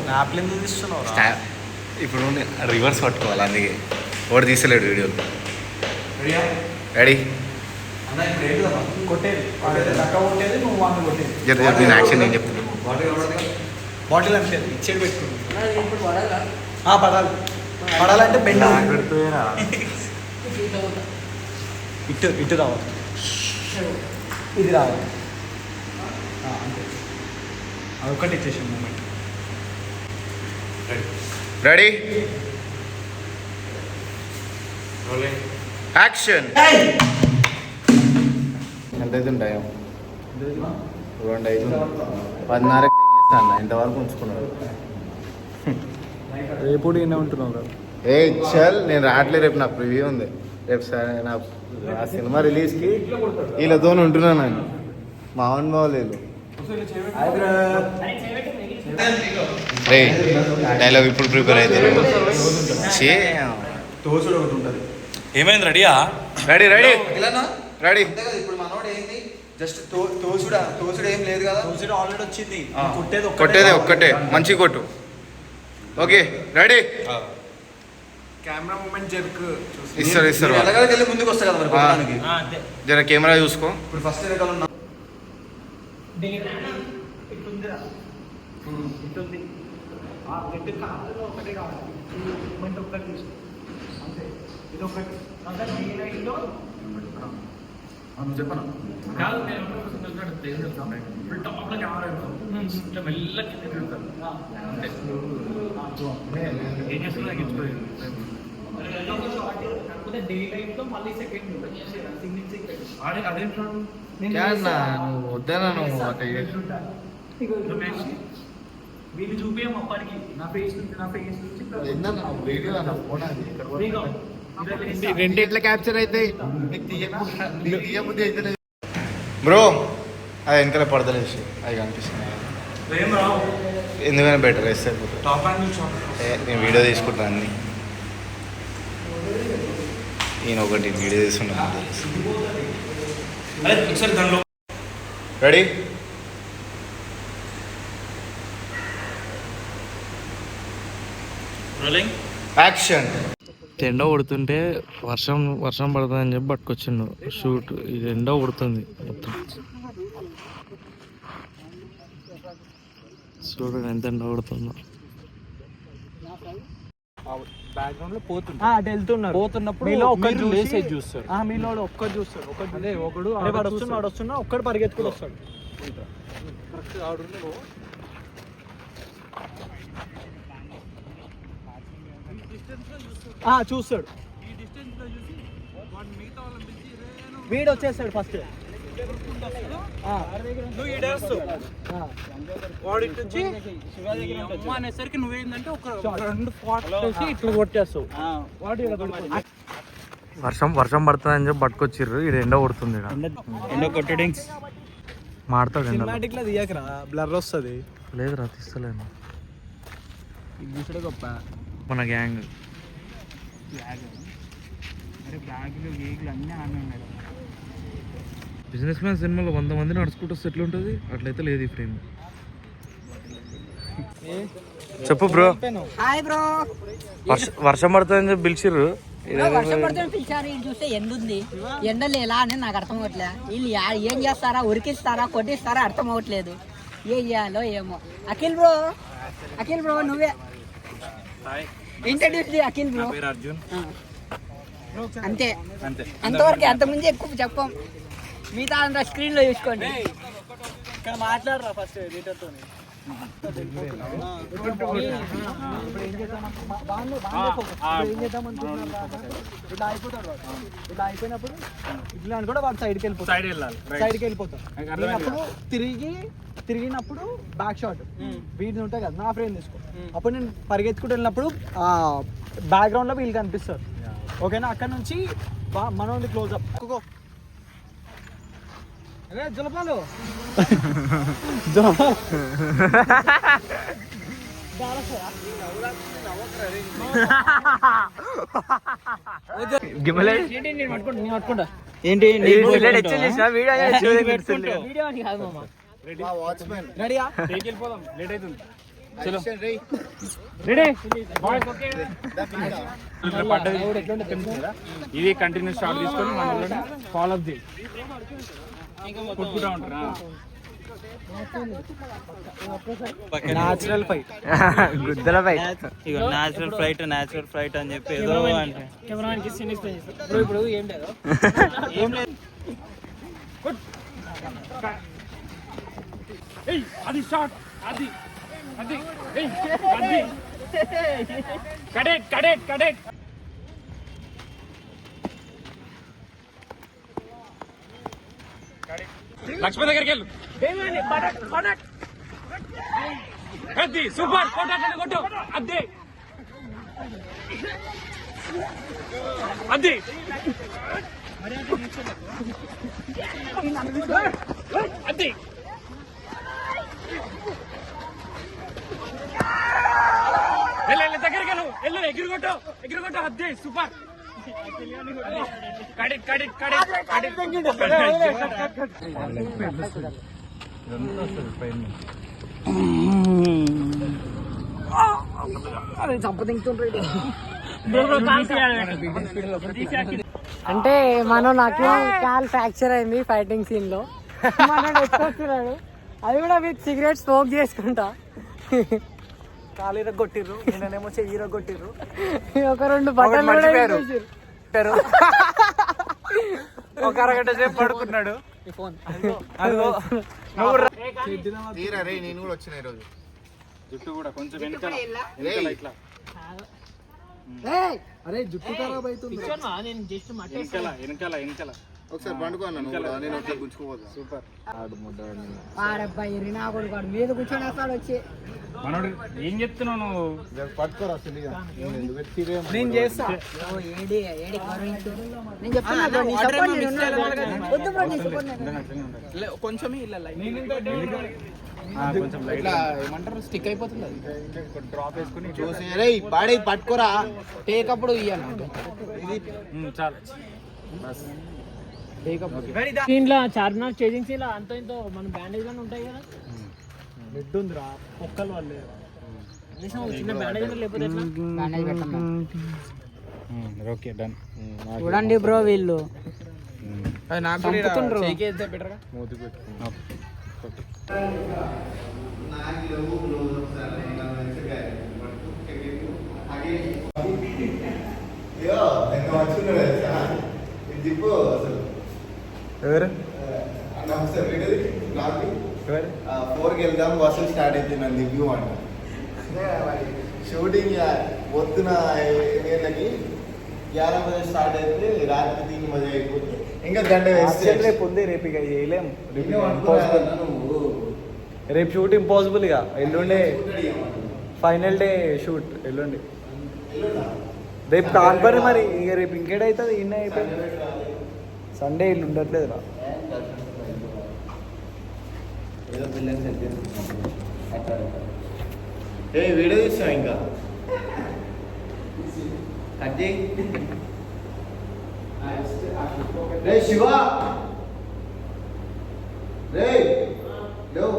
స్నాప్లు ఎందుకు తీస్తున్నావు? ఇప్పుడు రివర్స్ పట్టుకోవాలి, అందుకే ఒకటి తీసలేడు వీడియో. రెడీ? నేను యాక్షన్ నేను చెప్తాను. బాటిల్ అంటే ఇచ్చేది పెట్టుకున్నాను. పడాలి, పడాలంటే బెండ్ ఇటు ఇటు రావాలి, ఇది రావాలి అంతే. అదొకటి ఇచ్చేసాం మూమెంట్. రెడీ? యాక్షన్. ఎంత అవుతుంది టైం? 2 అవుతుంది. 10:30 తెగేస్తాను. ఇంతవరకు ఉంచుకున్నాడు. రేపు ఈయన ఉంటున్నావు కదా. ఏ చల్, నేను రావట్లేదు. రేపు నా ప్రివ్యూ ఉంది. రేపు నా ఆ సినిమా రిలీజ్కి వీళ్ళతో ఉంటున్నాను. నేను మామూలు బాగోలేదు. రే డైలాగ్ ఇప్పుడు ప్రిపేర్ అవుతారు. తోసుడు ఒకటి ఉంటుంది. ఏమైంది? రెడీయా? Ready ready ready. ఇప్పుడు మనోడు ఏంది, జస్ట్ తోసుడు ఏం లేదు కదా. తోసుడు ఆల్రెడీ వచ్చింది. కొట్టేదే ఒక్కటే, మంచి కొట్టు. Okay ready? కెమెరా మూమెంట్ జరుగు. ఇస్తారు వెళ్ళి ముందుకు వస్తా కదా మరి. జర కెమెరా చూసుకో. ఇప్పుడు ఫస్ట్ వెనకాల ఉన్నా చెప్పను. వద్దనా వీళ్ళు చూపించాము అప్పటికి నా ఫేస్ రెండు ఎట్లా క్యాప్చర్ అయితే బ్రో. అది వెనకాల పడతలేసి అది కనిపిస్తుంది. ఎందుకైనా బెటర్ వేస్తే నేను వీడియో తీసుకుంటాను అన్ని. నేను ఒకటి వీడియో తీసుకుంటాను. రెడీ? యాక్షన్. ఎండ కొడుతుంటే వర్షం పడుతుందని చెప్పి పట్టుకొచ్చిండు షూట్. ఇది ఎండ కొడుతుంది మొత్తం. చూడండి ఎంత ఎండ కొడుతుందో. బ్యాక్గ్రౌండ్ లో పోతున్నప్పుడు మీలో ఒక్కరు చూస్తాడు. మీలో ఒక్కరు చూస్తాడు. ఒకడు వస్తున్నా ఒక్కడు పరిగెత్తుకుని వస్తాడు. చూస్తాడు. వీడు వచ్చేస్తాడు ఫస్ట్. అనేసరికి నువ్వేందంటే ఒక 2 షాట్స్ ఇట్లా కొట్టేస్తావు. వర్షం పడుతుందని చెప్పి పట్టుకొచ్చిర్రు. ఇది ఎండ కొడుతుంది. ఎండ కొట్టడం మాడతాడు. సినిమాటిక్ లో తీయకరా, బ్లర్ వస్తుంది. లేదురా తీస్తలేను. గొప్ప మన గ్యాంగ్ బిజినెస్ మ్యాన్ సినిమాలో 100 మంది నడుచుకుంటూ వస్తే ఎట్లుంటుంది, అట్లయితే లేదు ఈ ఫ్రేమ్. చెప్పు బ్రో. Hi bro. వర్షం పడుతుందని చెప్పి పిలిచిర్రు. వర్షం పడుతుంది పిలిచారు. వీళ్ళు చూస్తే ఎండ ఉంది. ఎండలు ఎలా అని నాకు అర్థం అవ్వట్లే. వీళ్ళు ఏం చేస్తారా, ఉరికిస్తారా, కొట్టిస్తారా అర్థం అవ్వట్లేదు. ఏం చేయాలో ఏమో. అఖిల్ బ్రో నువ్వే ఇంట్రడ్యూస్ ది. అఖిల్ బ్రో. అంతే అంతవరకు. అంతకుముందు ఎక్కువ చెప్పం. మిగతా అంతా స్క్రీన్ లో చూసుకోండి. ఇక్కడ మాట్లాడరా ఫస్ట్ ఎడిటర్తో. ఇట్లా అయిపోయినప్పుడు ఇట్లా కూడా వాడు సైడ్కి వెళ్ళిపోతాడు. తిరిగినప్పుడు బ్యాక్ షాట్ వీడిని ఉంటాయి కదా, నా ఫ్రేమ్ తీసుకో. అప్పుడు నేను పరిగెత్తుకుంటూ వెళ్ళినప్పుడు బ్యాక్గ్రౌండ్ లో వీళ్ళు కనిపిస్తారు. ఓకేనా? అక్కడ నుంచి మనోడి క్లోజ్అప్. జలపాలు రెడీ పడ్డది ఇది కంటిన్యూస్ షాట్ తీసుకొని మన ఫాలో అప్ చేయి కొట్టుకుంటా ఉంటారా న్యాచురల్ ఫైట్ గుద్దల పై ఇక న్యాచురల్ ఫ్లైట్ అని చెప్పి ఏదో అంటే ఇప్పుడు ఏం లేదు అది షాట్ అది అది అది కడెట్ లక్ష్మణ్ దగ్గరికి వెళ్ళు అది సూపర్ కొట్టు అదే అది అది దగ్గరికి వెళ్ళు ఎగిరిగొట్టు అదే సూపర్ కడెట్ అంటే మనం నాకు కాల్ ఫ్రాక్చర్ అయింది ఫైటింగ్ సీన్ లో మనం వస్తున్నాడు అది కూడా విత్ సిగరెట్ స్మోక్ చేసుకుంటా కాలు కొట్టిర్రు నేనేమో చెయ్యి కొట్టిర్రు ఒక 2 బట్టలు కూడా పెట్టారు ఒక అరగంట సేపు పడుకున్నాడు తీరా రే నేను కూడా వచ్చిన ఈరోజు జుట్టు కూడా కొంచెం వెనకాల ఇట్లా అరే జుట్టు ఖరాబ్ అవుతుంది వెనకాల ఒకసారి పండుకోన్నా నేను ఒకసారి గుంజుకోపోతా సూపర్ వాడబ్బాయి రినా కొడుకు వాడు మీద కూర్చొని వస్తాడు వచ్చి మనోడు ఏం చెప్తున్నావు నువ్వు పట్టుకోరా నేను చేస్తా ఓ ఏడి గౌరవించు నేను చెప్తున్నా bro, నీ support నేను ఉన్నాను. వద్దు bro, నీ support నేను ఉన్నాను. కొంచెం ఇలా కొంచెం లైట్ ఇట్లా ఏమంటారు స్టిక్ అయిపోతుంది అది డ్రాప్ వేసుకుని చూసి రే బాడీ పట్టుకోరా టేక్ అప్పుడు ఇయ్యాలి చాలు దీంట్లో చార్మినార్ చేజింగ్ సీన్ అంత ఇంతో మన బ్యాండేజ్ గానే ఉంటాయి కదా మిడ్ ఉందిరా పొక్కల వాళ్ళే చిన్న బ్యాండేజ్ లేకపోతే ఎట్లా Bandage పెట్టమ్మా. ఓకే డన్ చూడండి బ్రో వీళ్ళు చంపుతుండ్రు. మూతి పెట్టు ఎవరు 4కి వెళ్దాం బస్సు స్టార్ట్ అయితే నన్ను దివ్యూ అంట షూటింగ్ పొద్దున 8 11 స్టార్ట్ అయితే రాత్రి 3 మజా అయిపోతుంది ఇంకా గంట వేస్తే రేపు ఉంది రేపు ఇక చేయలేం నువ్వు రేపు షూట్ ఇంపాసిబుల్ ఇక ఎల్లుండే ఫైనల్ డే షూట్ ఎల్లుండి రేపు కాన్పర్ మరి ఇక రేపు ఇంకేడైతుంది ఇన్న అయిపోయింది సండే ఇల్లు ఉండట్లేదు రా ఏదో పిల్లలు సెట్ ఏ వీడియో తీస్తావు ఇంకా కట్ చేయి రే శివ రే లేవు